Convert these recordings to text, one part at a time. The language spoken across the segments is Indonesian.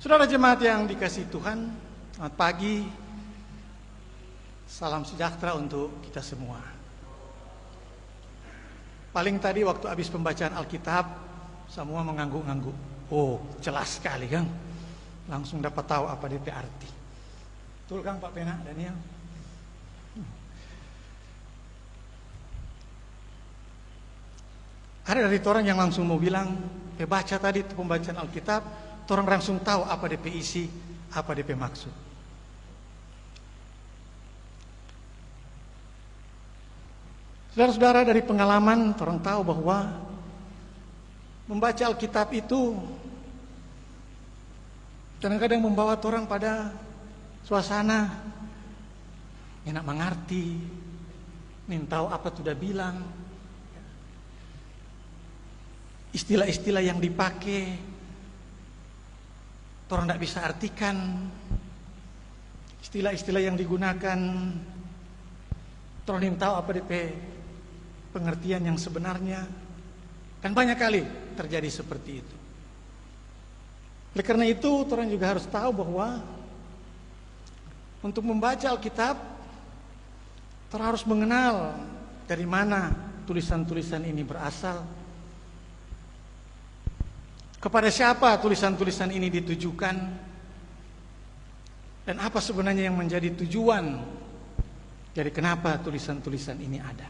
Saudara jemaat yang dikasihi Tuhan, selamat pagi, salam sejahtera untuk kita semua. Paling tadi waktu habis pembacaan Alkitab, semua mengangguk-angguk. Oh, jelas sekali kan? Langsung dapat tahu apa DP arti. Betul kan Pak Pena, Daniel? Ada dari orang yang langsung mau bilang, baca tadi pembacaan Alkitab, orang langsung tahu apa DP isi, apa DP maksud. Saudara-saudara, dari pengalaman orang tahu bahwa membaca Alkitab itu kadang-kadang membawa orang pada suasana enak mengerti, ingin tahu apa sudah bilang, istilah-istilah yang dipakai orang tidak bisa artikan, istilah-istilah yang digunakan orang ingin tahu apa DP pengertian yang sebenarnya, dan banyak kali terjadi seperti itu. Oleh karena itu orang juga harus tahu bahwa untuk membaca Alkitab orang harus mengenal dari mana tulisan-tulisan ini berasal, kepada siapa tulisan-tulisan ini ditujukan, dan apa sebenarnya yang menjadi tujuan dari kenapa tulisan-tulisan ini ada.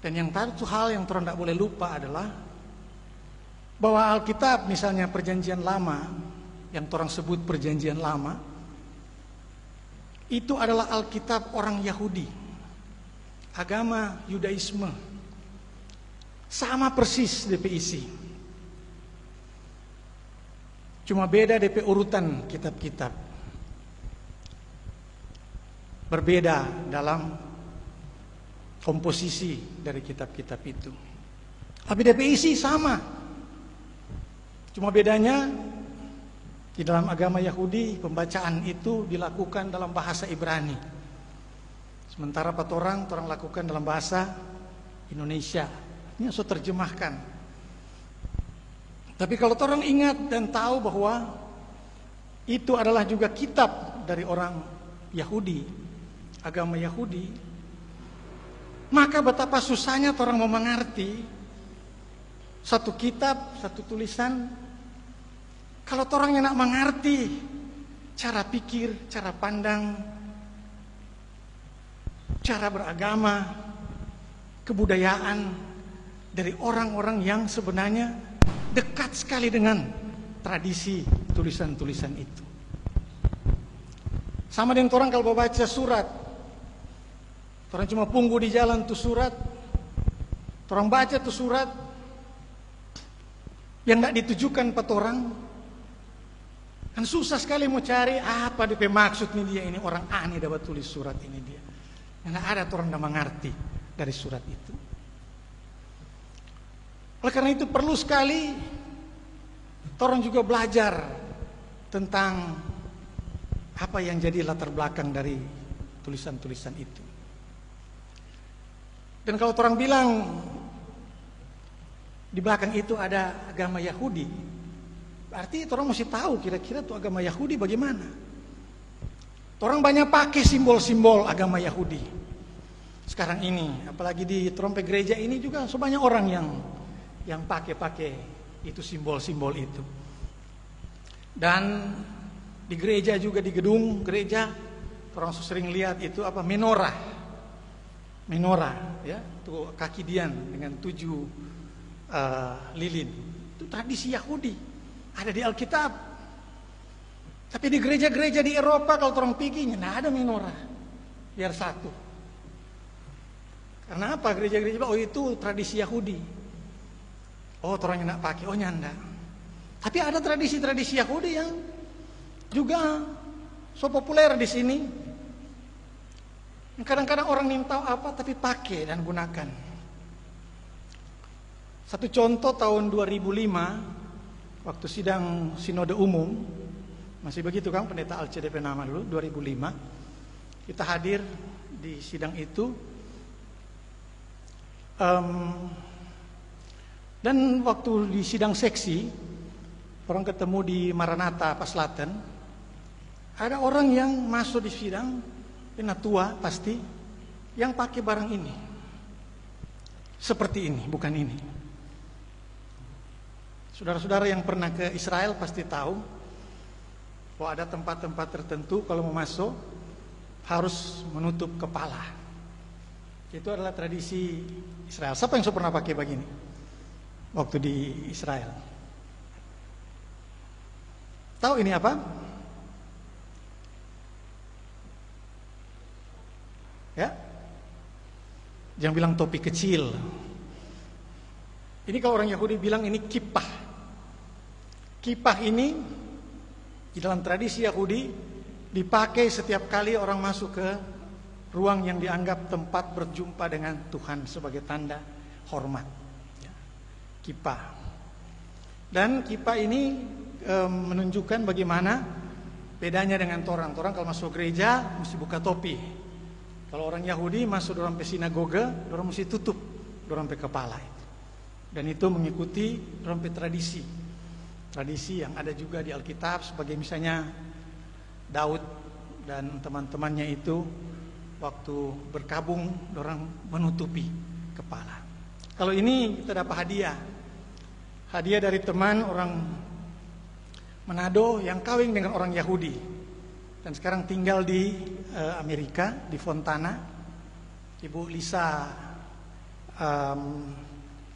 Dan yang satu hal yang orang tidak boleh lupa adalah bahwa Alkitab, misalnya Perjanjian Lama, yang orang sebut Perjanjian Lama, itu adalah Alkitab orang Yahudi, agama Yudaisme. Sama persis DP isi, cuma beda DP urutan kitab-kitab, berbeda dalam komposisi dari kitab-kitab itu. Tapi DP isi sama, cuma bedanya di dalam agama Yahudi pembacaan itu dilakukan dalam bahasa Ibrani, sementara orang lakukan dalam bahasa Indonesia. Ini harus terjemahkan. Tapi kalau orang ingat dan tahu bahwa itu adalah juga kitab dari orang Yahudi, agama Yahudi, maka betapa susahnya orang mau mengerti satu kitab, satu tulisan, kalau orang yang nak mengerti cara pikir, cara pandang, cara beragama, kebudayaan dari orang-orang yang sebenarnya dekat sekali dengan tradisi tulisan-tulisan itu. Sama dengan orang kalau baca surat, orang cuma punggu di jalan tuh surat, orang baca tuh surat yang tidak ditujukan pada orang, kan susah sekali mau cari apa DP maksud nih dia, ini orang aneh dapat tulis surat ini dia. Nggak ada orang yang mengerti dari surat itu. Oleh karena itu perlu sekali orang juga belajar tentang apa yang jadi latar belakang dari tulisan-tulisan itu. Dan kalau orang bilang di belakang itu ada agama Yahudi, berarti orang mesti tahu kira-kira itu agama Yahudi bagaimana. Orang banyak pakai simbol-simbol agama Yahudi sekarang ini, apalagi di trompet gereja ini juga sebanyak orang yang pakai itu simbol-simbol itu. Dan di gereja juga, di gedung gereja orang sering lihat itu apa, menorah ya, itu kaki dian dengan 7 lilin. Itu tradisi Yahudi, ada di Alkitab. Tapi di gereja-gereja di Eropa kalau orang pergi nggak ada menorah, biar satu. Karena apa? Gereja-gereja oh itu tradisi Yahudi. Oh, orang yang nak pakai, oh nyanda. Tapi ada tradisi-tradisi Yahudi yang juga so populer di sini. Kadang-kadang orang ingin tahu apa, tapi pakai dan gunakan. Satu contoh tahun 2005, waktu sidang Sinode Umum, masih begitu kan Pendeta Alcdp nama dulu, 2005, kita hadir di sidang itu. Dan waktu di sidang seksi orang ketemu di Maranatha pas Selatan, ada orang yang masuk di sidang, penatua pasti, yang pakai barang ini. Seperti ini, bukan ini. Saudara-saudara yang pernah ke Israel pasti tahu bahwa ada tempat-tempat tertentu kalau mau masuk harus menutup kepala. Itu adalah tradisi Israel. Siapa yang sudah pernah pakai begini waktu di Israel? Tahu ini apa? Ya? Jangan bilang topi kecil. Ini kalau orang Yahudi bilang ini kippah. Kippah ini di dalam tradisi Yahudi dipakai setiap kali orang masuk ke ruang yang dianggap tempat berjumpa dengan Tuhan sebagai tanda hormat. Kippah. Dan kippah ini menunjukkan bagaimana bedanya dengan torang. Torang kalau masuk gereja mesti buka topi. Kalau orang Yahudi masuk dalam sinagoga, orang mesti tutup dalam kepala itu. Dan itu mengikuti dalam tradisi. Tradisi yang ada juga di Alkitab, sebagai misalnya Daud dan teman-temannya itu waktu berkabung orang menutupi kepala. Kalau ini kita dapat hadiah. Hadiah dari teman orang Manado yang kawin dengan orang Yahudi dan sekarang tinggal di Amerika, di Fontana. Ibu Lisa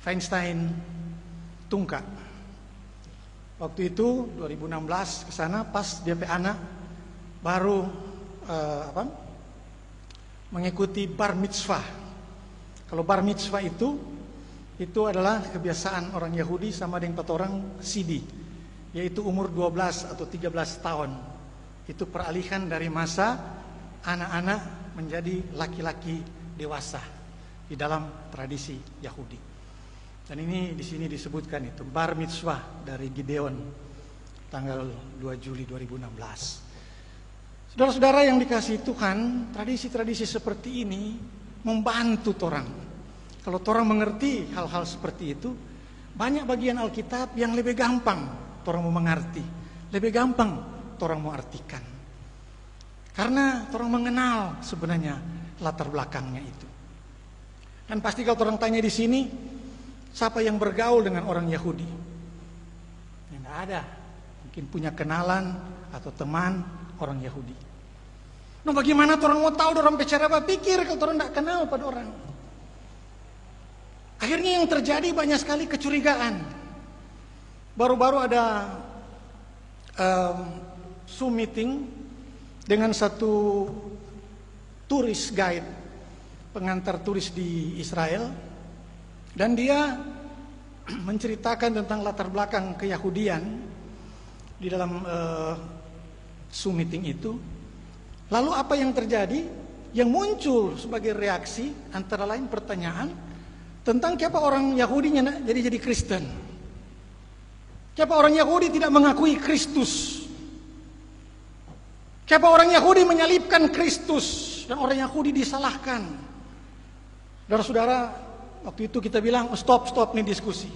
Feinstein Tungka. Waktu itu 2016 ke sana pas dia anak baru mengikuti bar mitzvah. Kalau bar mitzvah itu adalah kebiasaan orang Yahudi sama dengan orang Sidi, yaitu umur 12 atau 13 tahun. Itu peralihan dari masa anak-anak menjadi laki-laki dewasa di dalam tradisi Yahudi. Dan ini di sini disebutkan itu bar mitzvah dari Gideon tanggal 2 Juli 2016. Saudara-saudara yang dikasihi Tuhan, tradisi-tradisi seperti ini membantu orang. Kalau orang mengerti hal-hal seperti itu, banyak bagian Alkitab yang lebih gampang orang mau mengerti, lebih gampang orang mau artikan. Karena orang mengenal sebenarnya latar belakangnya itu. Dan pasti kalau orang tanya di sini, siapa yang bergaul dengan orang Yahudi? Ya, tidak ada. Mungkin punya kenalan atau teman orang Yahudi. Nah, bagaimana orang mau tahu orang bicara apa? Pikir kalau orang tidak kenal pada orang. Akhirnya yang terjadi banyak sekali kecurigaan. Baru-baru ada Zoom meeting dengan satu turis guide, pengantar turis di Israel. Dan dia menceritakan tentang latar belakang keyahudian di dalam Zoom meeting itu. Lalu apa yang terjadi? Yang muncul sebagai reaksi antara lain pertanyaan tentang kenapa orang Yahudi jadi Kristen. Kenapa orang Yahudi tidak mengakui Kristus? Kenapa orang Yahudi menyalibkan Kristus dan orang Yahudi disalahkan? Saudara-saudara, waktu itu kita bilang stop nih diskusi.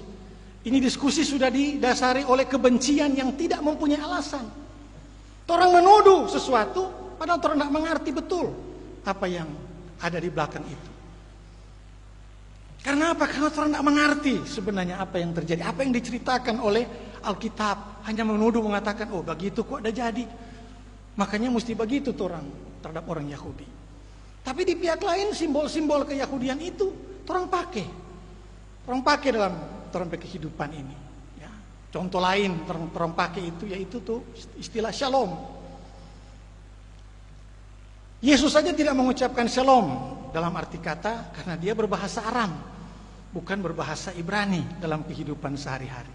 Ini diskusi sudah didasari oleh kebencian yang tidak mempunyai alasan. Orang menuduh sesuatu padahal orang tidak mengerti betul apa yang ada di belakang itu. Karena apa? Karena orang tidak mengerti sebenarnya apa yang terjadi, apa yang diceritakan oleh Alkitab. Hanya menuduh, mengatakan, oh begitu kok udah jadi. Makanya mesti begitu orang terhadap orang Yahudi. Tapi di pihak lain simbol-simbol keyahudian itu orang pakai dalam kehidupan ini. Ya. Contoh lain orang pakai itu yaitu tuh istilah shalom. Yesus saja tidak mengucapkan shalom dalam arti kata karena dia berbahasa Aram, bukan berbahasa Ibrani dalam kehidupan sehari-hari.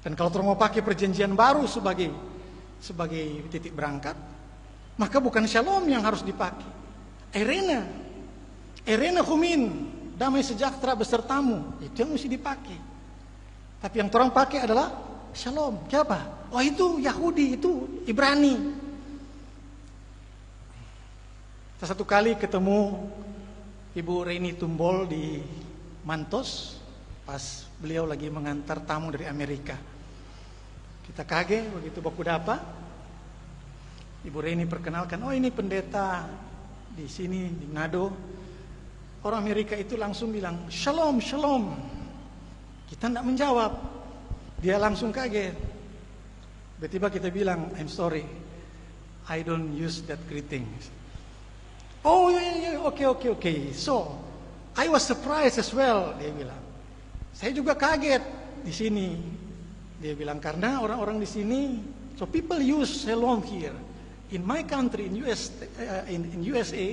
Dan kalau orang mau pakai perjanjian baru sebagai titik berangkat, maka bukan shalom yang harus dipakai. Erena humin, damai sejahtera besertamu, itu yang mesti dipakai. Tapi yang orang pakai adalah shalom. Siapa? Oh itu Yahudi, itu Ibrani. Satu kali ketemu Ibu Reni Tumbol di Mantos pas beliau lagi mengantar tamu dari Amerika. Kita kaget begitu baku dapa. Ibu Reni perkenalkan, oh ini pendeta di sini di Manado. Orang Amerika itu langsung bilang, "Shalom, shalom." Kita tidak menjawab. Dia langsung kaget. Tiba-tiba kita bilang, "I'm sorry, I don't use that greeting." Oh ya, okay. So, I was surprised as well, dia bilang. Saya juga kaget di sini. Dia bilang karena orang-orang di sini, so people use shalom here. In my country, in USA,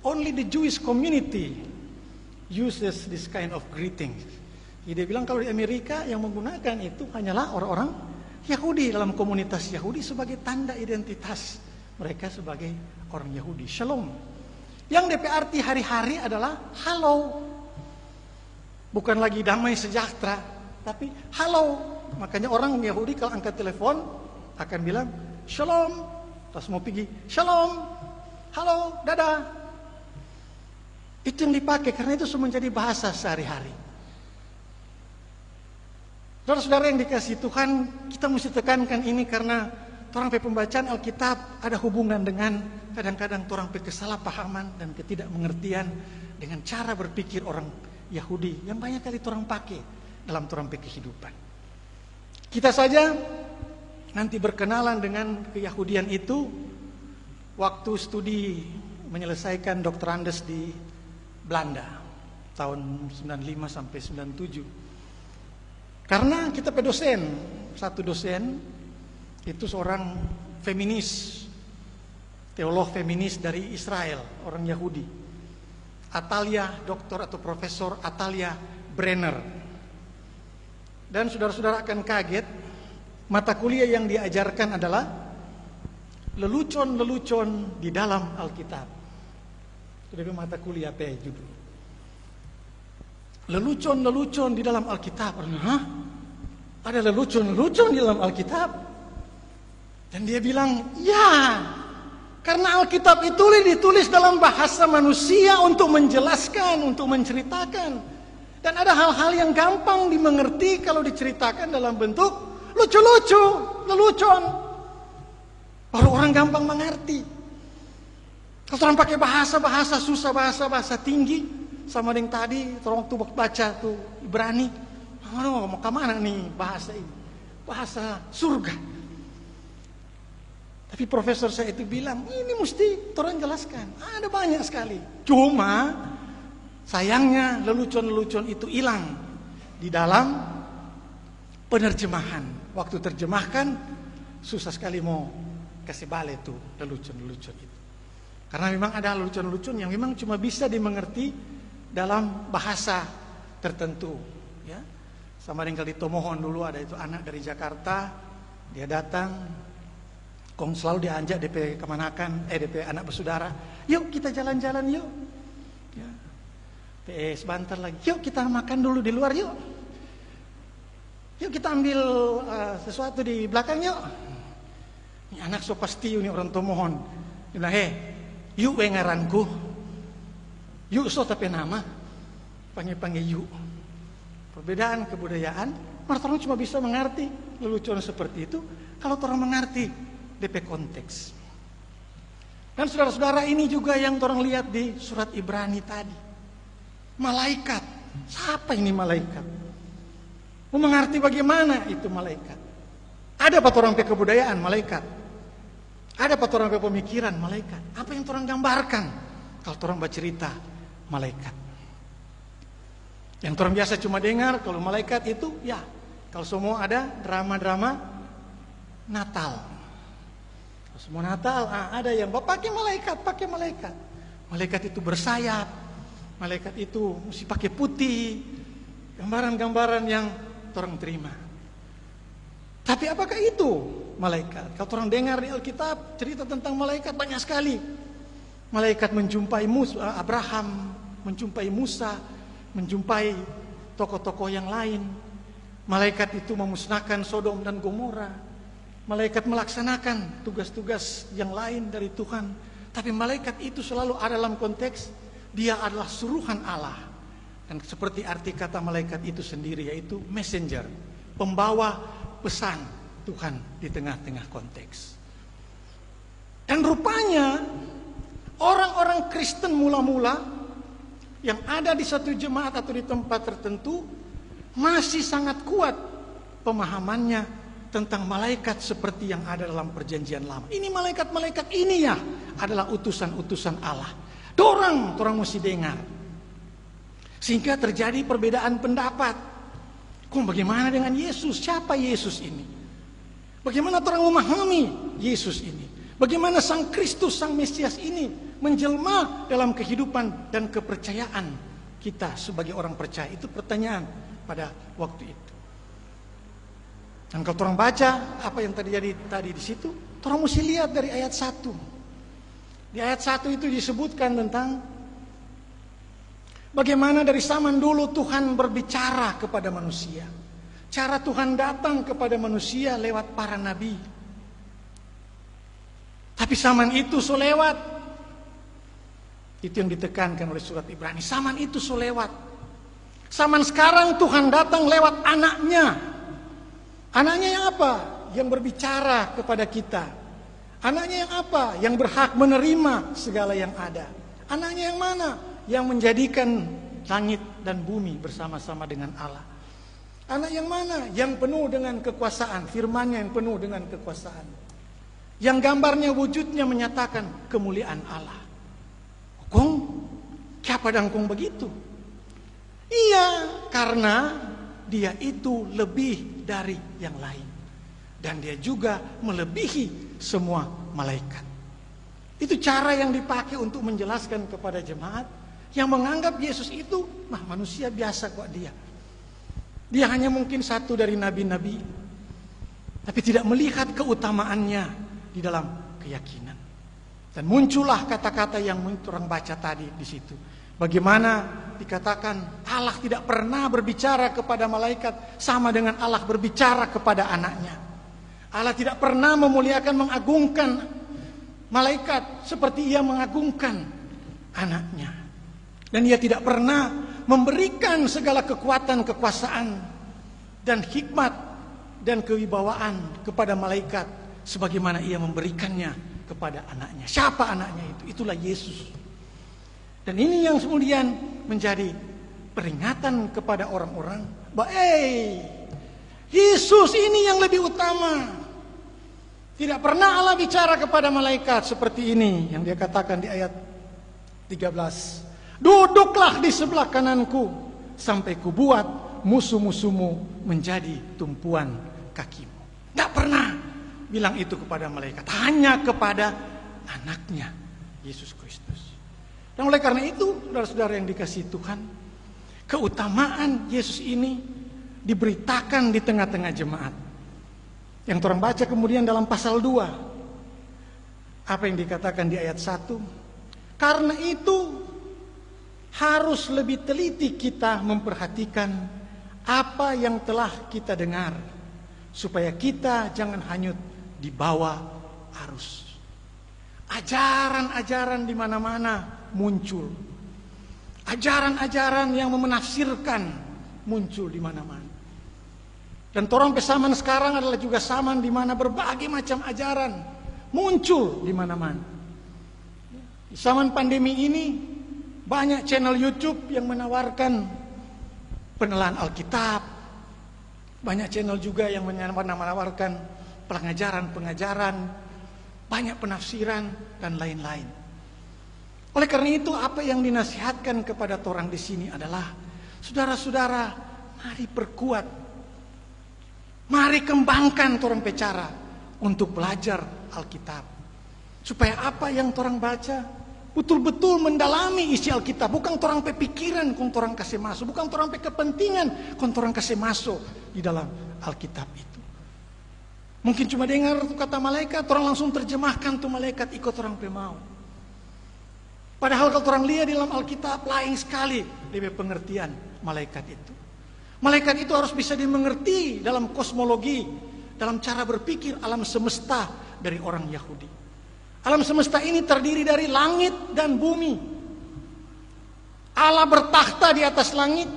only the Jewish community uses this kind of greetings. Jadi dia bilang kalau di Amerika yang menggunakan itu hanyalah orang-orang Yahudi dalam komunitas Yahudi sebagai tanda identitas mereka sebagai orang Yahudi. Shalom. Yang DP arti hari-hari adalah halo. Bukan lagi damai sejahtera, tapi halo. Makanya orang Yahudi kalau angkat telepon akan bilang shalom. Pas mau pergi, shalom, halo, dadah. Itu yang dipakai karena itu sudah menjadi bahasa sehari-hari. Saudara-saudara yang dikasihi Tuhan, kita mesti tekankan ini karena orang pembacaan Alkitab ada hubungan dengan kadang-kadang orang kesalahpahaman dan ketidakmengertian dengan cara berpikir orang Yahudi yang banyak kali orang pakai dalam orang kehidupan. Kita saja nanti berkenalan dengan keyahudian itu waktu studi menyelesaikan Dr. Andes di Belanda tahun 95 sampai 97. Karena kita dosen, satu dosen itu seorang feminis, teolog feminis dari Israel, orang Yahudi. Atalia, doktor atau profesor Atalia Brenner. Dan saudara-saudara akan kaget, mata kuliah yang diajarkan adalah lelucon-lelucon di dalam Alkitab. Itu mata kuliah apa judul? Lelucon-lelucon di dalam Alkitab. Hah? Ada lelucon-lelucon di dalam Alkitab? Dan dia bilang, ya, karena Alkitab itu ditulis dalam bahasa manusia untuk menjelaskan, untuk menceritakan. Dan ada hal-hal yang gampang dimengerti kalau diceritakan dalam bentuk lucu-lucu, lelucon. Baru orang gampang mengerti. Kalau orang pakai bahasa susah, bahasa tinggi, sama dengan tadi, orang tuh baca tuh Ibrani. Mau kemana nih bahasa ini? Bahasa surga. Tapi profesor saya itu bilang, ini mesti orang jelaskan. Ada banyak sekali. Cuma sayangnya lelucon-lelucon itu hilang di dalam penerjemahan. Waktu terjemahkan susah sekali mau kasih balik tuh lelucon-lelucon itu. Karena memang ada lelucon-lelucon yang memang cuma bisa dimengerti dalam bahasa tertentu. Ya, sama dengan di Tomohon dulu ada itu anak dari Jakarta, dia datang, kong selalu diajak DP kemanakan, DP anak bersaudara, yuk kita jalan-jalan yuk. Ya. Sebentar lagi, yuk kita makan dulu di luar yuk. Yuk kita ambil sesuatu di belakang yuk. Ini anak so pasti ini orang Tomohon. Dia bilang, yuk ngaranku. Yuk so tapi nama. Panggil yuk. Perbedaan kebudayaan, orang cuma bisa mengerti lelucon seperti itu kalau orang mengerti DP konteks. Dan saudara-saudara ini juga yang orang lihat di surat Ibrani tadi. Malaikat. Siapa ini malaikat? Mau mengerti bagaimana itu malaikat? Ada apa orang kebudayaan malaikat? Ada apa orang pemikiran malaikat? Apa yang orang gambarkan kalau orang bercerita malaikat? Yang orang biasa cuma dengar kalau malaikat itu ya, kalau semua ada drama-drama Natal. Kalau semua Natal ada yang pakai malaikat. Malaikat itu bersayap. Malaikat itu mesti pakai putih. Gambaran-gambaran yang orang terima. Tapi apakah itu malaikat? Kalau orang dengar di Alkitab cerita tentang malaikat banyak sekali. Malaikat menjumpai Abraham, menjumpai Musa, menjumpai tokoh-tokoh yang lain. Malaikat itu memusnahkan Sodom dan Gomora. Malaikat melaksanakan tugas-tugas yang lain dari Tuhan. Tapi malaikat itu selalu ada dalam konteks dia adalah suruhan Allah. Dan seperti arti kata malaikat itu sendiri yaitu messenger, pembawa pesan. Tuhan di tengah-tengah konteks. Dan rupanya orang-orang Kristen mula-mula yang ada di satu jemaat atau di tempat tertentu masih sangat kuat pemahamannya tentang malaikat seperti yang ada dalam perjanjian lama. Ini malaikat-malaikat ini ya adalah utusan-utusan Allah. Orang mesti dengar. Sehingga terjadi perbedaan pendapat. Kok bagaimana dengan Yesus? Siapa Yesus ini? Bagaimana orang memahami Yesus ini? Bagaimana Sang Kristus, Sang Mesias ini menjelma dalam kehidupan dan kepercayaan kita sebagai orang percaya? Itu pertanyaan pada waktu itu. Dan kalau orang baca apa yang terjadi tadi di situ, orang mesti lihat dari ayat 1. Di ayat 1 itu disebutkan tentang bagaimana dari zaman dulu Tuhan berbicara kepada manusia. Cara Tuhan datang kepada manusia lewat para nabi. Tapi zaman itu so lewat. Itu yang ditekankan oleh surat Ibrani. Zaman itu so lewat. Zaman sekarang Tuhan datang lewat anaknya. Anaknya yang apa? Yang berbicara kepada kita. Anaknya yang apa? Yang berhak menerima segala yang ada. Anaknya yang mana? Yang menjadikan langit dan bumi bersama-sama dengan Allah. Anak yang mana? Yang penuh dengan kekuasaan. Firman-Nya yang penuh dengan kekuasaan. Yang gambarnya, wujudnya menyatakan kemuliaan Allah. Kong, siapa dangkong begitu? Iya, karena dia itu lebih dari yang lain. Dan dia juga melebihi semua malaikat. Itu cara yang dipakai untuk menjelaskan kepada jemaat yang menganggap Yesus itu manusia biasa kok dia. Dia hanya mungkin satu dari nabi-nabi, tapi tidak melihat keutamaannya di dalam keyakinan. Dan muncullah kata-kata yang orang baca tadi di situ. Bagaimana dikatakan Allah tidak pernah berbicara kepada malaikat sama dengan Allah berbicara kepada anaknya. Allah tidak pernah memuliakan, mengagungkan malaikat seperti ia mengagungkan anaknya. Dan ia tidak pernah memberikan segala kekuatan, kekuasaan dan hikmat dan kewibawaan kepada malaikat sebagaimana ia memberikannya kepada anaknya. Siapa anaknya itu? Itulah Yesus. Dan ini yang kemudian menjadi peringatan kepada orang-orang bahwa Yesus ini yang lebih utama. Tidak pernah Allah bicara kepada malaikat seperti ini yang dia katakan di ayat 13. Duduklah di sebelah kananku sampai kubuat musuh-musuhmu menjadi tumpuan kakimu. Tidak pernah bilang itu kepada malaikat, hanya kepada anaknya Yesus Kristus. Dan oleh karena itu, saudara-saudara yang dikasihi Tuhan, keutamaan Yesus ini diberitakan di tengah-tengah jemaat. Yang orang baca kemudian dalam pasal 2. Apa yang dikatakan di ayat 1? Karena itu harus lebih teliti kita memperhatikan apa yang telah kita dengar, supaya kita jangan hanyut di bawah arus. Ajaran-ajaran di mana-mana muncul. Ajaran-ajaran yang menafsirkan muncul di mana-mana. Dan orang zaman sekarang adalah juga zaman di mana berbagai macam ajaran muncul di mana-mana. Di zaman pandemi ini banyak channel YouTube yang menawarkan penelaan Alkitab. Banyak channel juga yang menawarkan pengajaran-pengajaran, banyak penafsiran dan lain-lain. Oleh karena itu, apa yang dinasihatkan kepada orang di sini adalah, saudara-saudara, mari perkuat. Mari kembangkan orang bicara untuk belajar Alkitab. Supaya apa yang orang baca betul-betul mendalami isi Alkitab. Bukan orang pikiran kong orang kasih masuk. Bukan orang kepentingan kong orang kasih masuk di dalam Alkitab itu. Mungkin cuma dengar kata malaikat, orang langsung terjemahkan tuh malaikat ikut orang pemau. Padahal kalau orang lihat di dalam Alkitab lain sekali lebih pengertian malaikat itu. Malaikat itu harus bisa dimengerti dalam kosmologi, dalam cara berpikir alam semesta dari orang Yahudi. Alam semesta ini terdiri dari langit dan bumi. Allah bertakhta di atas langit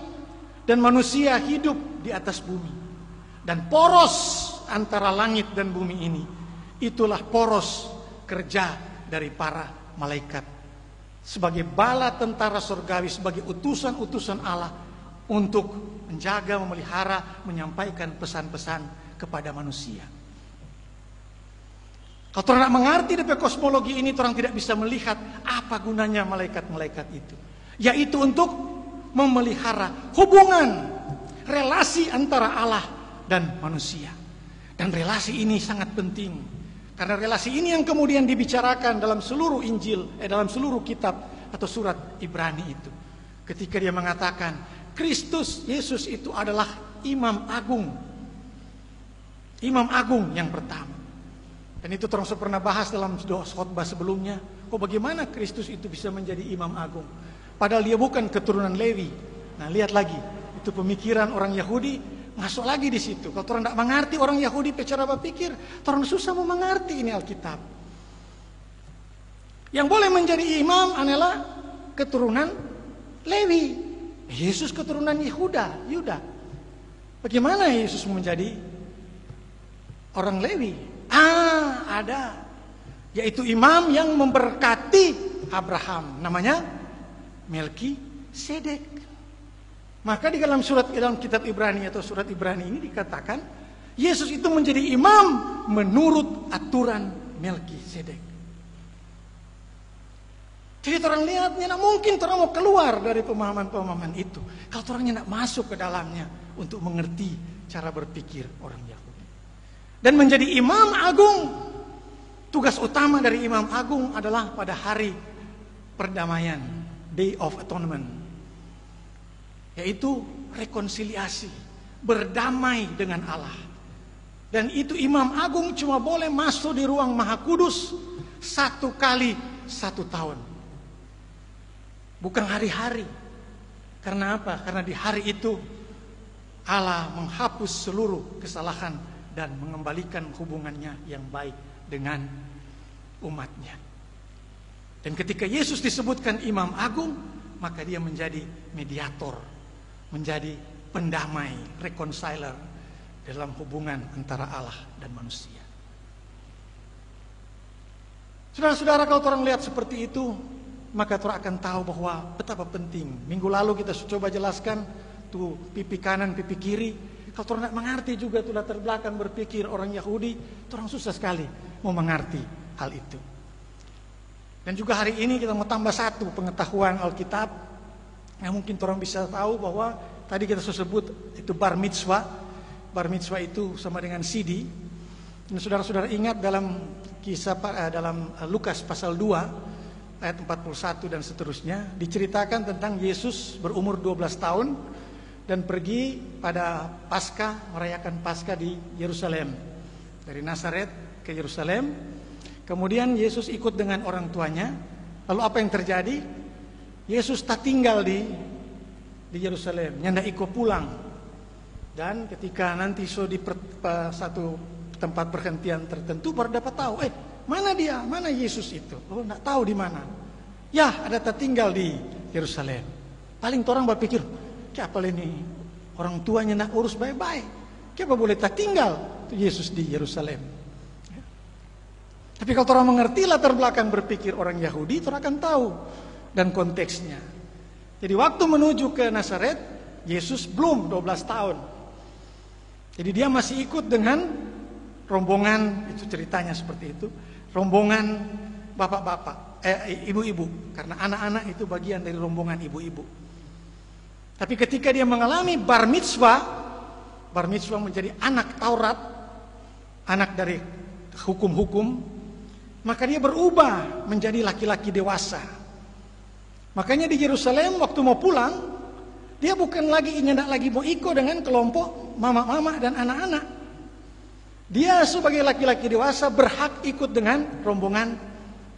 dan manusia hidup di atas bumi. Dan poros antara langit dan bumi ini, itulah poros kerja dari para malaikat sebagai bala tentara surgawi, sebagai utusan-utusan Allah untuk menjaga, memelihara, menyampaikan pesan-pesan kepada manusia. Kalau orang tidak mengerti dari kosmologi ini, orang tidak bisa melihat apa gunanya malaikat-malaikat itu. Yaitu untuk memelihara hubungan, relasi antara Allah dan manusia. Dan relasi ini sangat penting. Karena relasi ini yang kemudian dibicarakan dalam seluruh Injil, dalam seluruh kitab atau surat Ibrani itu. Ketika dia mengatakan, Kristus Yesus itu adalah imam agung. Imam agung yang pertama. Dan itu terus pernah bahas dalam khotbah sebelumnya. Bagaimana Kristus itu bisa menjadi imam agung? Padahal dia bukan keturunan Lewi. Nah, lihat lagi, itu pemikiran orang Yahudi masuk lagi di situ. Kalau orang tidak mengerti orang Yahudi cara berpikir, orang susah mau mengerti ini Alkitab. Yang boleh menjadi imam adalah keturunan Lewi. Yesus keturunan Yuda. Bagaimana Yesus menjadi orang Lewi? Ada, yaitu imam yang memberkati Abraham, namanya Melkisedek. Maka di dalam kitab Ibrani atau surat Ibrani ini dikatakan Yesus itu menjadi imam menurut aturan Melkisedek. Jadi orang lihatnya, mungkin orang mau keluar dari pemahaman-pemahaman itu kalau orangnya tidak masuk ke dalamnya untuk mengerti cara berpikir orang Yahudi. Dan menjadi imam agung, tugas utama dari imam agung adalah pada hari perdamaian, Day of Atonement, yaitu rekonsiliasi, berdamai dengan Allah. Dan itu imam agung cuma boleh masuk di ruang Maha Kudus 1 kali 1 tahun, bukan hari-hari. Karena apa? Karena di hari itu Allah menghapus seluruh kesalahan dan mengembalikan hubungannya yang baik dengan umatnya. Dan ketika Yesus disebutkan imam agung, maka dia menjadi mediator, menjadi pendamai, reconciler dalam hubungan antara Allah dan manusia. Saudara-saudara, kalau orang lihat seperti itu, maka orang akan tahu bahwa betapa penting. Minggu lalu kita coba jelaskan tuh pipi kanan, pipi kiri. Kalau orang tidak mengerti juga tuh latar belakang berpikir orang Yahudi, orang susah sekali mau mengerti hal itu. Dan juga hari ini kita mau tambah satu pengetahuan Alkitab yang mungkin orang bisa tahu bahwa tadi kita sudah sebut itu bar mitzvah. Bar mitzvah itu sama dengan sidi. Dan saudara-saudara ingat dalam kisah dalam Lukas pasal 2 ayat 41 dan seterusnya diceritakan tentang Yesus berumur 12 tahun dan pergi pada Paskah, merayakan Paskah di Yerusalem. Dari Nazaret ke Yerusalem. Kemudian Yesus ikut dengan orang tuanya. Lalu apa yang terjadi? Yesus tak tinggal di Yerusalem, nyanda ikut pulang. Dan ketika nanti di satu tempat perhentian tertentu baru dapat tahu, mana dia? Mana Yesus itu? Oh, enggak tahu di mana. Ya, ada tak tinggal di Yerusalem. Paling orang berpikir, siapa ini orang tuanya nak urus baik-baik, siapa boleh tak tinggal Yesus di Yerusalem. Tapi kalau orang mengerti latar belakang berpikir orang Yahudi, orang akan tahu dan konteksnya. Jadi waktu menuju ke Nazaret, Yesus belum 12 tahun. Jadi dia masih ikut dengan rombongan, itu ceritanya seperti itu, rombongan bapak-bapak, ibu-ibu, karena anak-anak itu bagian dari rombongan ibu-ibu. Tapi ketika dia mengalami bar mitzvah menjadi anak Taurat, anak dari hukum-hukum, maka dia berubah menjadi laki-laki dewasa. Makanya di Yerusalem waktu mau pulang, dia bukan lagi nyendak lagi mau ikut dengan kelompok mama-mama dan anak-anak. Dia sebagai laki-laki dewasa berhak ikut dengan rombongan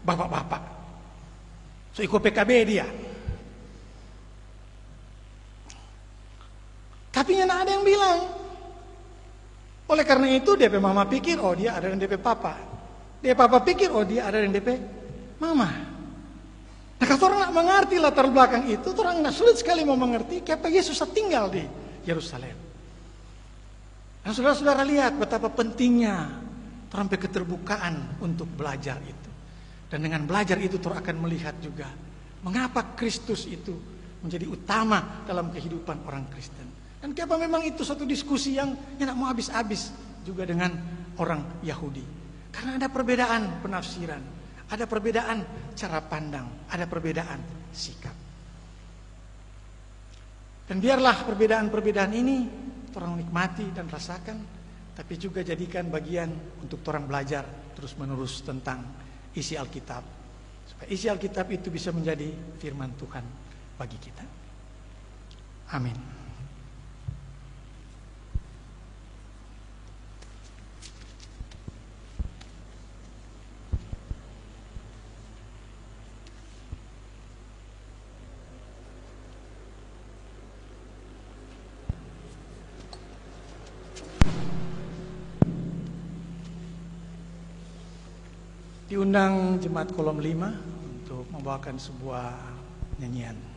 bapak-bapak. So ikut PKB dia. Tapi tidak ada yang bilang. Oleh karena itu DP mama pikir, oh dia ada yang DP papa. DP papa pikir, oh dia ada yang DP mama. Nah kalau orang tidak mengerti latar belakang itu, orang sulit sekali mau mengerti kenapa Yesus tinggal di Yerusalem. Dan saudara-saudara lihat betapa pentingnya sampai keterbukaan untuk belajar itu. Dan dengan belajar itu Tuhan akan melihat juga mengapa Kristus itu menjadi utama dalam kehidupan orang Kristen. Dan kenapa memang itu suatu diskusi yang tidak mau habis-habis juga dengan orang Yahudi. Karena ada perbedaan penafsiran, ada perbedaan cara pandang, ada perbedaan sikap. Dan biarlah perbedaan-perbedaan ini orang nikmati dan rasakan, tapi juga jadikan bagian untuk orang belajar terus-menerus tentang isi Alkitab. Supaya isi Alkitab itu bisa menjadi firman Tuhan bagi kita. Amin. Diundang Jemaat Kolom 5 untuk membawakan sebuah nyanyian.